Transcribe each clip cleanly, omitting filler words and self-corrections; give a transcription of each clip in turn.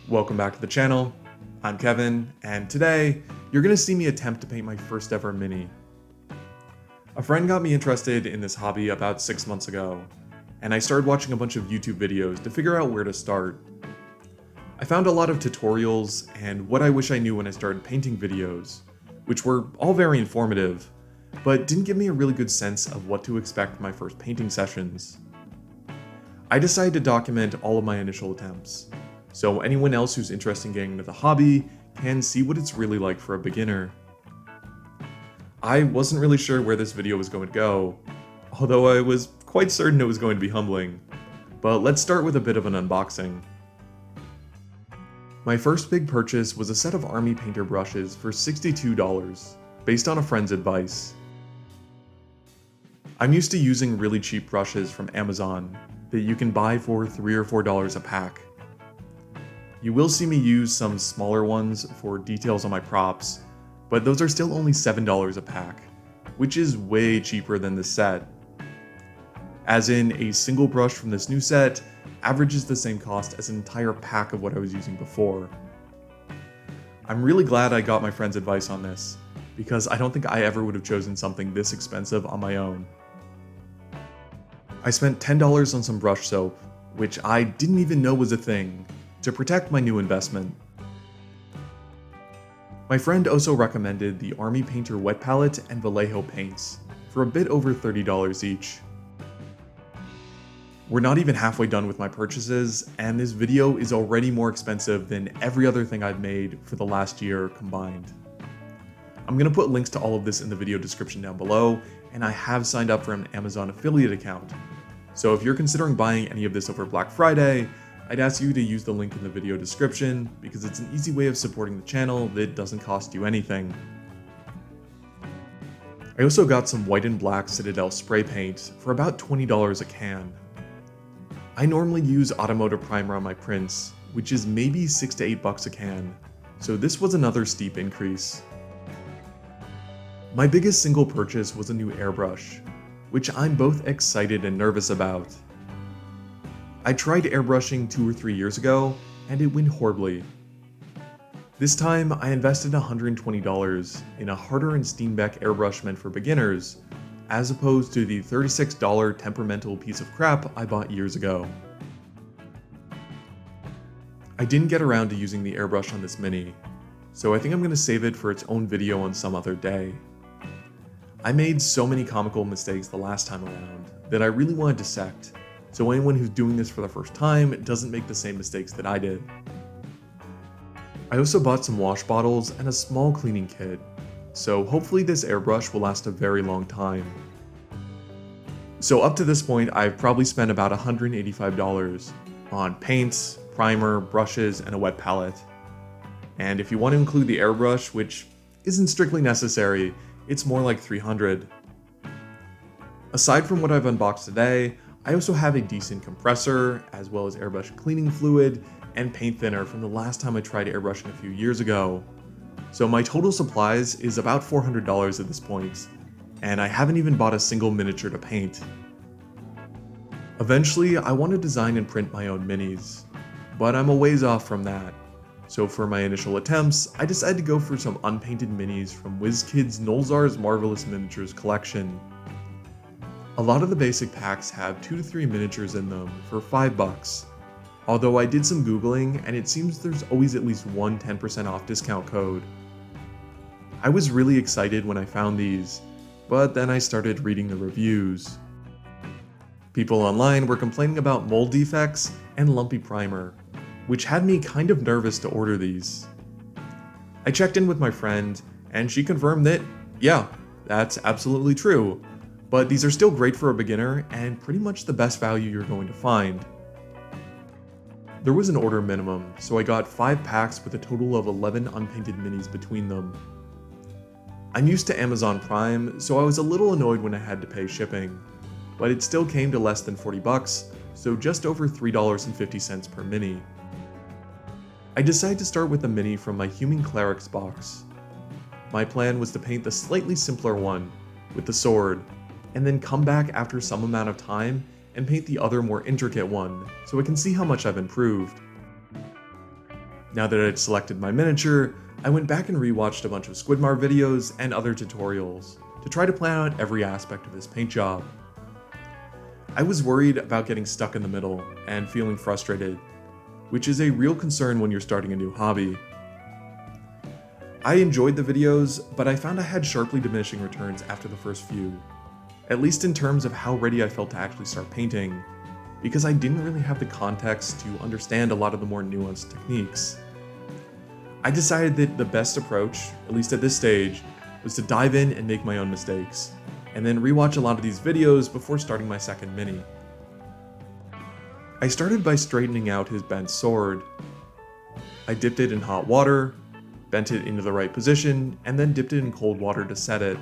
Welcome back to the channel. I'm Kevin, and today you're going to see me attempt to paint my first ever mini. A friend got me interested in this hobby about 6 months ago, and I started watching a bunch of YouTube videos to figure out where to start. I found a lot of tutorials and what I wish I knew when I started painting videos, which were all very informative, but didn't give me a really good sense of what to expect from my first painting sessions. I decided to document all of my initial attempts, so anyone else who's interested in getting into the hobby can see what it's really like for a beginner. I wasn't really sure where this video was going to go, although I was quite certain it was going to be humbling. But let's start with a bit of an unboxing. My first big purchase was a set of army painter brushes for $62, based on a friend's advice. I'm used to using really cheap brushes from Amazon that you can buy for $3 or $4 a pack. You will see me use some smaller ones for details on my props, but those are still only $7 a pack, which is way cheaper than this set. As in, a single brush from this new set averages the same cost as an entire pack of what I was using before. I'm really glad I got my friend's advice on this, because I don't think I ever would have chosen something this expensive on my own. I spent $10 on some brush soap, which I didn't even know was a thing, to protect my new investment. My friend also recommended the Army Painter wet palette and Vallejo paints for a bit over $30 each. We're not even halfway done with my purchases, and this video is already more expensive than every other thing I've made for the last year combined. I'm going to put links to all of this in the video description down below, and I have signed up for an Amazon affiliate account. So if you're considering buying any of this over Black Friday, I'd ask you to use the link in the video description because it's an easy way of supporting the channel that doesn't cost you anything. I also got some white and black Citadel spray paint for about $20 a can. I normally use automotive primer on my prints, which is maybe $6 to $8 a can, so this was another steep increase. My biggest single purchase was a new airbrush, which I'm both excited and nervous about. I tried airbrushing 2 or 3 years ago, and it went horribly. This time, I invested $120 in a Harder and Steenbeck airbrush meant for beginners, as opposed to the $36 temperamental piece of crap I bought years ago. I didn't get around to using the airbrush on this mini, so I think I'm going to save it for its own video on some other day. I made so many comical mistakes the last time around that I really want to dissect, so anyone who's doing this for the first time doesn't make the same mistakes that I did. I also bought some wash bottles and a small cleaning kit, so hopefully this airbrush will last a very long time. So up to this point, I've probably spent about $185 on paints, primer, brushes, and a wet palette. And if you want to include the airbrush, which isn't strictly necessary, it's more like $300. Aside from what I've unboxed today, I also have a decent compressor, as well as airbrush cleaning fluid, and paint thinner from the last time I tried airbrushing a few years ago. So my total supplies is about $400 at this point, and I haven't even bought a single miniature to paint. Eventually, I want to design and print my own minis, but I'm a ways off from that. So for my initial attempts, I decided to go for some unpainted minis from WizKid's Nolzar's Marvelous Miniatures collection. A lot of the basic packs have 2 to 3 miniatures in them for $5, although I did some googling and it seems there's always at least one 10% off discount code. I was really excited when I found these, but then I started reading the reviews. People online were complaining about mold defects and lumpy primer, which had me kind of nervous to order these. I checked in with my friend, and she confirmed that, yeah, that's absolutely true, but these are still great for a beginner and pretty much the best value you're going to find. There was an order minimum, so I got 5 packs with a total of 11 unpainted minis between them. I'm used to Amazon Prime, so I was a little annoyed when I had to pay shipping, but it still came to less than $40, so just over $3.50 per mini. I decided to start with a mini from my Human Clerics box. My plan was to paint the slightly simpler one, with the sword, and then come back after some amount of time and paint the other more intricate one, so I can see how much I've improved. Now that I'd selected my miniature, I went back and rewatched a bunch of Squidmar videos and other tutorials to try to plan out every aspect of this paint job. I was worried about getting stuck in the middle and feeling frustrated, which is a real concern when you're starting a new hobby. I enjoyed the videos, but I found I had sharply diminishing returns after the first few, at least in terms of how ready I felt to actually start painting, because I didn't really have the context to understand a lot of the more nuanced techniques. I decided that the best approach, at least at this stage, was to dive in and make my own mistakes, and then rewatch a lot of these videos before starting my second mini. I started by straightening out his bent sword. I dipped it in hot water, bent it into the right position, and then dipped it in cold water to set it.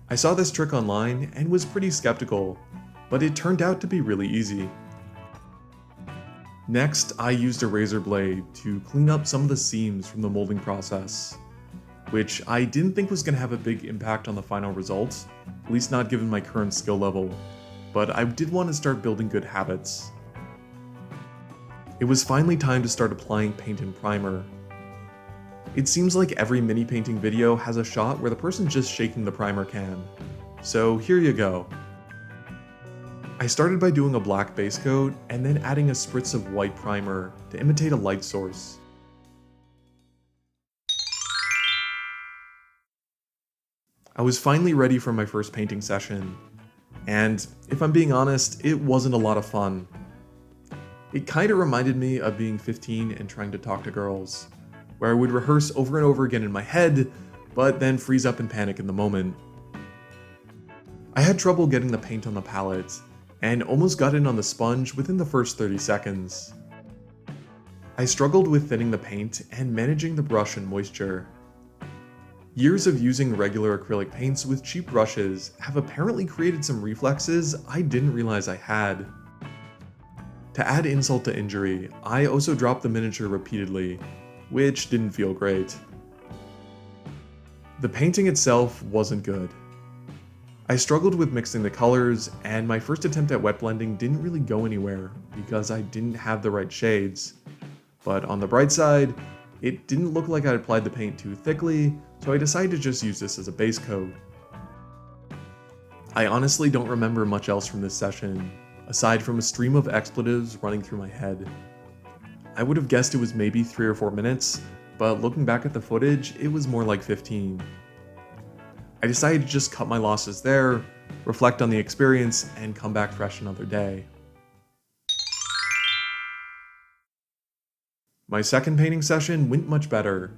I saw this trick online and was pretty skeptical, but it turned out to be really easy. Next, I used a razor blade to clean up some of the seams from the molding process, which I didn't think was going to have a big impact on the final result, at least not given my current skill level, but I did want to start building good habits. It was finally time to start applying paint and primer. It seems like every mini painting video has a shot where the person's just shaking the primer can, so here you go. I started by doing a black base coat and then adding a spritz of white primer to imitate a light source. I was finally ready for my first painting session, and if I'm being honest, it wasn't a lot of fun. It kinda reminded me of being 15 and trying to talk to girls, where I would rehearse over and over again in my head, but then freeze up and panic in the moment. I had trouble getting the paint on the palette, and almost got in on the sponge within the first 30 seconds. I struggled with thinning the paint and managing the brush and moisture. Years of using regular acrylic paints with cheap brushes have apparently created some reflexes I didn't realize I had. To add insult to injury, I also dropped the miniature repeatedly, which didn't feel great. The painting itself wasn't good. I struggled with mixing the colors, and my first attempt at wet blending didn't really go anywhere because I didn't have the right shades. But on the bright side, it didn't look like I applied the paint too thickly, so I decided to just use this as a base coat. I honestly don't remember much else from this session, aside from a stream of expletives running through my head. I would have guessed it was maybe 3 or 4 minutes, but looking back at the footage, it was more like 15. I decided to just cut my losses there, reflect on the experience, and come back fresh another day. My second painting session went much better,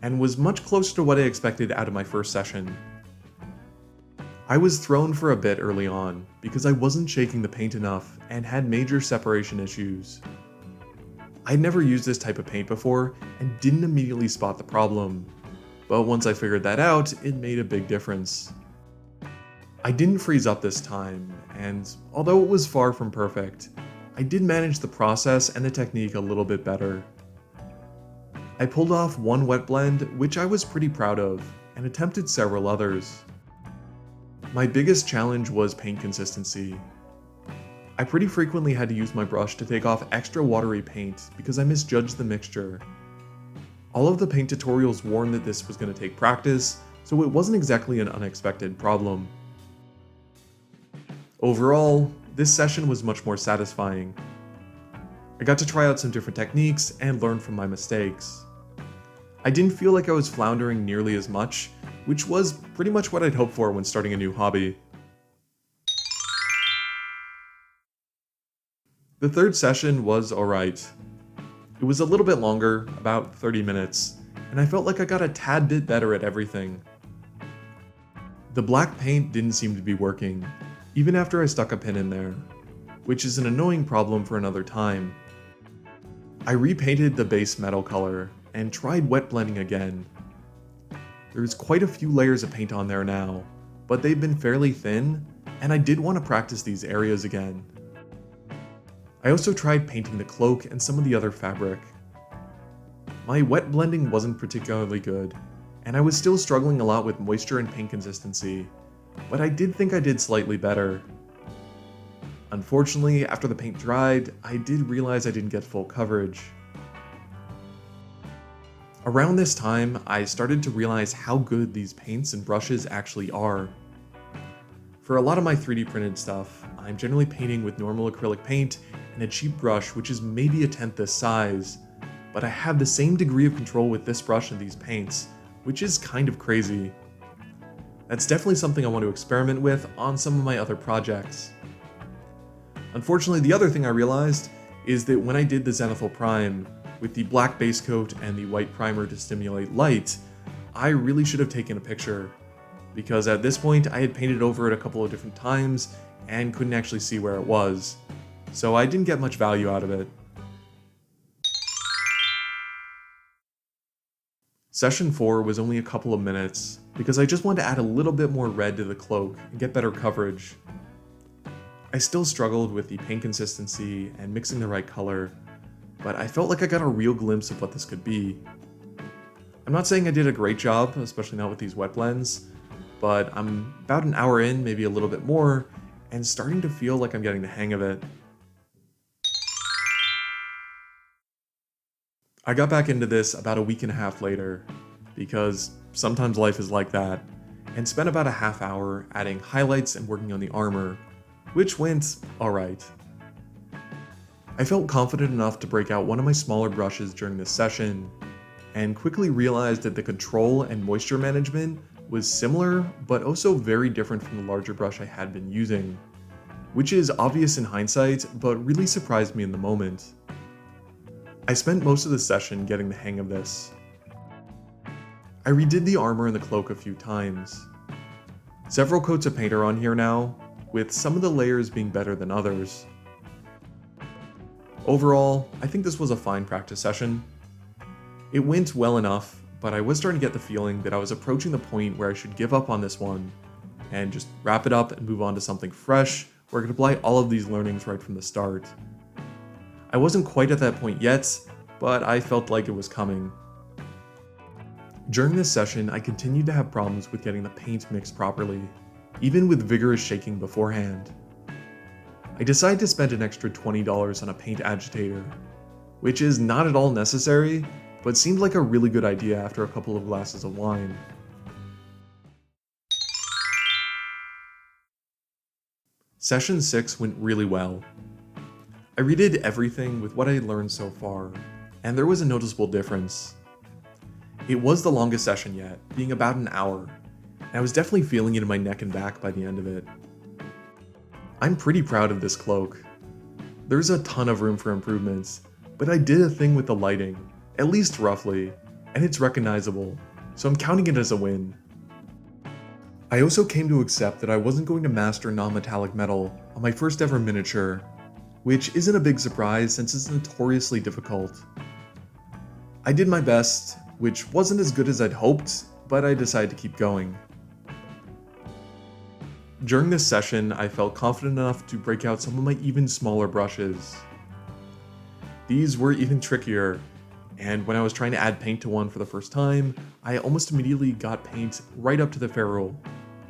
and was much closer to what I expected out of my first session. I was thrown for a bit early on, because I wasn't shaking the paint enough and had major separation issues. I'd never used this type of paint before, and didn't immediately spot the problem. But once I figured that out, it made a big difference. I didn't freeze up this time, and although it was far from perfect, I did manage the process and the technique a little bit better. I pulled off one wet blend, which I was pretty proud of, and attempted several others. My biggest challenge was paint consistency. I pretty frequently had to use my brush to take off extra watery paint because I misjudged the mixture. All of the paint tutorials warned that this was going to take practice, so it wasn't exactly an unexpected problem. Overall, this session was much more satisfying. I got to try out some different techniques and learn from my mistakes. I didn't feel like I was floundering nearly as much, which was pretty much what I'd hoped for when starting a new hobby. The third session was alright. It was a little bit longer, about 30 minutes, and I felt like I got a tad bit better at everything. The black paint didn't seem to be working, even after I stuck a pin in there, which is an annoying problem for another time. I repainted the base metal color, and tried wet blending again. There's quite a few layers of paint on there now, but they've been fairly thin, and I did want to practice these areas again. I also tried painting the cloak and some of the other fabric. My wet blending wasn't particularly good, and I was still struggling a lot with moisture and paint consistency, but I did think I did slightly better. Unfortunately, after the paint dried, I did realize I didn't get full coverage. Around this time, I started to realize how good these paints and brushes actually are. For a lot of my 3D printed stuff, I'm generally painting with normal acrylic paint and a cheap brush which is maybe a tenth this size, but I have the same degree of control with this brush and these paints, which is kind of crazy. That's definitely something I want to experiment with on some of my other projects. Unfortunately, the other thing I realized is that when I did the Zenithal Prime, with the black base coat and the white primer to stimulate light, I really should have taken a picture, because at this point I had painted over it a couple of different times and couldn't actually see where it was, so I didn't get much value out of it. Session 4 was only a couple of minutes, because I just wanted to add a little bit more red to the cloak and get better coverage. I still struggled with the paint consistency and mixing the right color, but I felt like I got a real glimpse of what this could be. I'm not saying I did a great job, especially not with these wet blends, but I'm about an hour in, maybe a little bit more, and starting to feel like I'm getting the hang of it. I got back into this about a week and a half later, because sometimes life is like that, and spent about a half hour adding highlights and working on the armor, which went alright. I felt confident enough to break out one of my smaller brushes during this session, and quickly realized that the control and moisture management was similar, but also very different from the larger brush I had been using, which is obvious in hindsight, but really surprised me in the moment. I spent most of the session getting the hang of this. I redid the armor and the cloak a few times. Several coats of paint are on here now, with some of the layers being better than others. Overall, I think this was a fine practice session. It went well enough, but I was starting to get the feeling that I was approaching the point where I should give up on this one and just wrap it up and move on to something fresh where I could apply all of these learnings right from the start. I wasn't quite at that point yet, but I felt like it was coming. During this session, I continued to have problems with getting the paint mixed properly, even with vigorous shaking beforehand. I decided to spend an extra $20 on a paint agitator, which is not at all necessary, but seemed like a really good idea after a couple of glasses of wine. Session 6 went really well. I redid everything with what I had learned so far, and there was a noticeable difference. It was the longest session yet, being about an hour, and I was definitely feeling it in my neck and back by the end of it. I'm pretty proud of this cloak. There's a ton of room for improvements, but I did a thing with the lighting, at least roughly, and it's recognizable, so I'm counting it as a win. I also came to accept that I wasn't going to master non-metallic metal on my first ever miniature, which isn't a big surprise since it's notoriously difficult. I did my best, which wasn't as good as I'd hoped, but I decided to keep going. During this session, I felt confident enough to break out some of my even smaller brushes. These were even trickier, and when I was trying to add paint to one for the first time, I almost immediately got paint right up to the ferrule,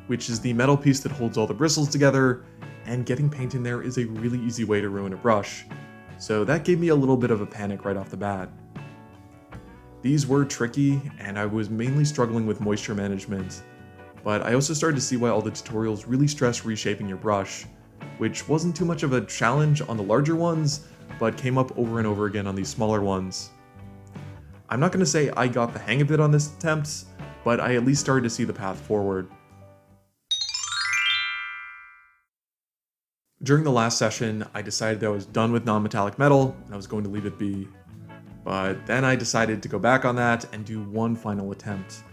which is the metal piece that holds all the bristles together, and getting paint in there is a really easy way to ruin a brush, so that gave me a little bit of a panic right off the bat. These were tricky, and I was mainly struggling with moisture management, but I also started to see why all the tutorials really stress reshaping your brush, which wasn't too much of a challenge on the larger ones, but came up over and over again on these smaller ones. I'm not going to say I got the hang of it on this attempt, but I at least started to see the path forward. During the last session, I decided that I was done with non-metallic metal, and I was going to leave it be. But then I decided to go back on that and do one final attempt.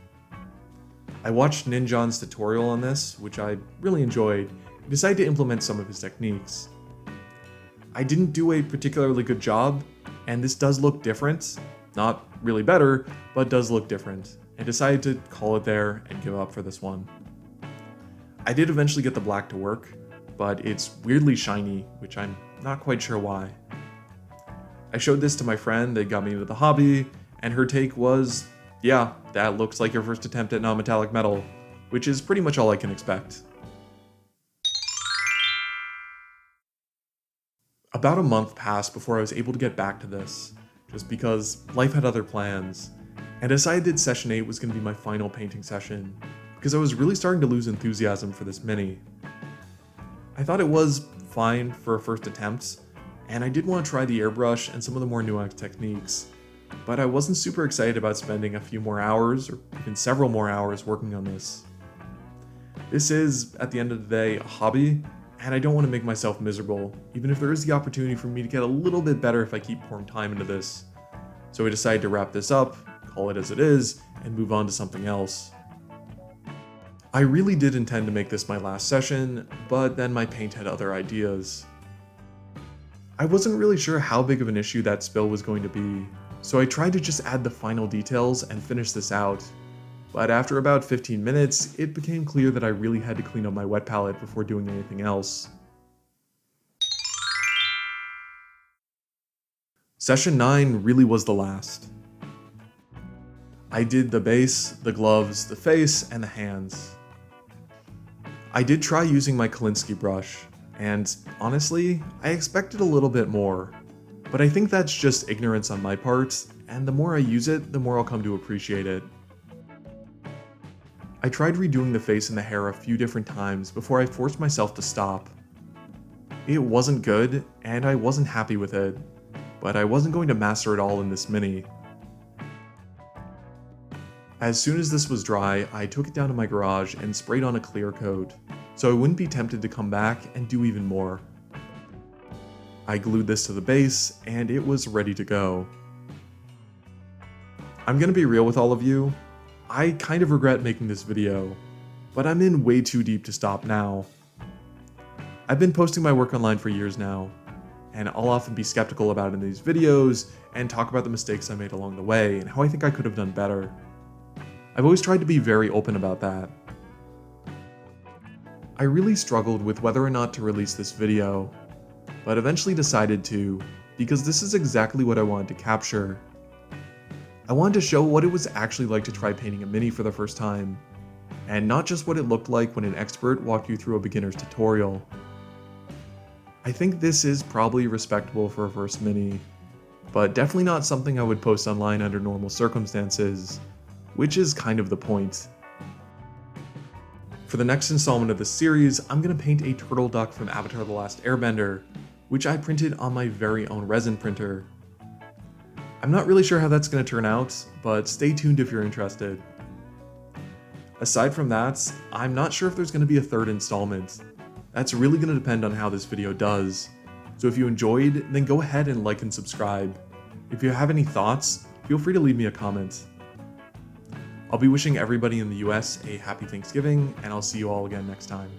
I watched Ninjon's tutorial on this, which I really enjoyed, and decided to implement some of his techniques. I didn't do a particularly good job, and this does look different. Not really better, but does look different, and decided to call it there and give up for this one. I did eventually get the black to work, but it's weirdly shiny, which I'm not quite sure why. I showed this to my friend that got me into the hobby, and her take was, yeah, that looks like your first attempt at non-metallic metal, which is pretty much all I can expect. About a month passed before I was able to get back to this, just because life had other plans, and decided that session 8 was going to be my final painting session, because I was really starting to lose enthusiasm for this mini. I thought it was fine for a first attempt, and I did want to try the airbrush and some of the more nuanced techniques, but I wasn't super excited about spending a few more hours, or even several more hours, working on this. This is, at the end of the day, a hobby, and I don't want to make myself miserable, even if there is the opportunity for me to get a little bit better if I keep pouring time into this. So I decided to wrap this up, call it as it is, and move on to something else. I really did intend to make this my last session, but then my paint had other ideas. I wasn't really sure how big of an issue that spill was going to be, so I tried to just add the final details and finish this out. But after about 15 minutes, it became clear that I really had to clean up my wet palette before doing anything else. Session 9 really was the last. I did the base, the gloves, the face, and the hands. I did try using my Kolinsky brush, and honestly, I expected a little bit more, but I think that's just ignorance on my part, and the more I use it, the more I'll come to appreciate it. I tried redoing the face and the hair a few different times before I forced myself to stop. It wasn't good, and I wasn't happy with it, but I wasn't going to master it all in this mini. As soon as this was dry, I took it down to my garage and sprayed on a clear coat, so I wouldn't be tempted to come back and do even more. I glued this to the base, and it was ready to go. I'm gonna be real with all of you, I kind of regret making this video, but I'm in way too deep to stop now. I've been posting my work online for years now, and I'll often be skeptical about it in these videos and talk about the mistakes I made along the way and how I think I could have done better. I've always tried to be very open about that. I really struggled with whether or not to release this video, but eventually decided to, because this is exactly what I wanted to capture. I wanted to show what it was actually like to try painting a mini for the first time, and not just what it looked like when an expert walked you through a beginner's tutorial. I think this is probably respectable for a first mini, but definitely not something I would post online under normal circumstances, which is kind of the point. For the next installment of this series, I'm going to paint a turtle duck from Avatar: The Last Airbender, which I printed on my very own resin printer. I'm not really sure how that's going to turn out, but stay tuned if you're interested. Aside from that, I'm not sure if there's going to be a third installment. That's really going to depend on how this video does. So if you enjoyed, then go ahead and like and subscribe. If you have any thoughts, feel free to leave me a comment. I'll be wishing everybody in the US a happy Thanksgiving, and I'll see you all again next time.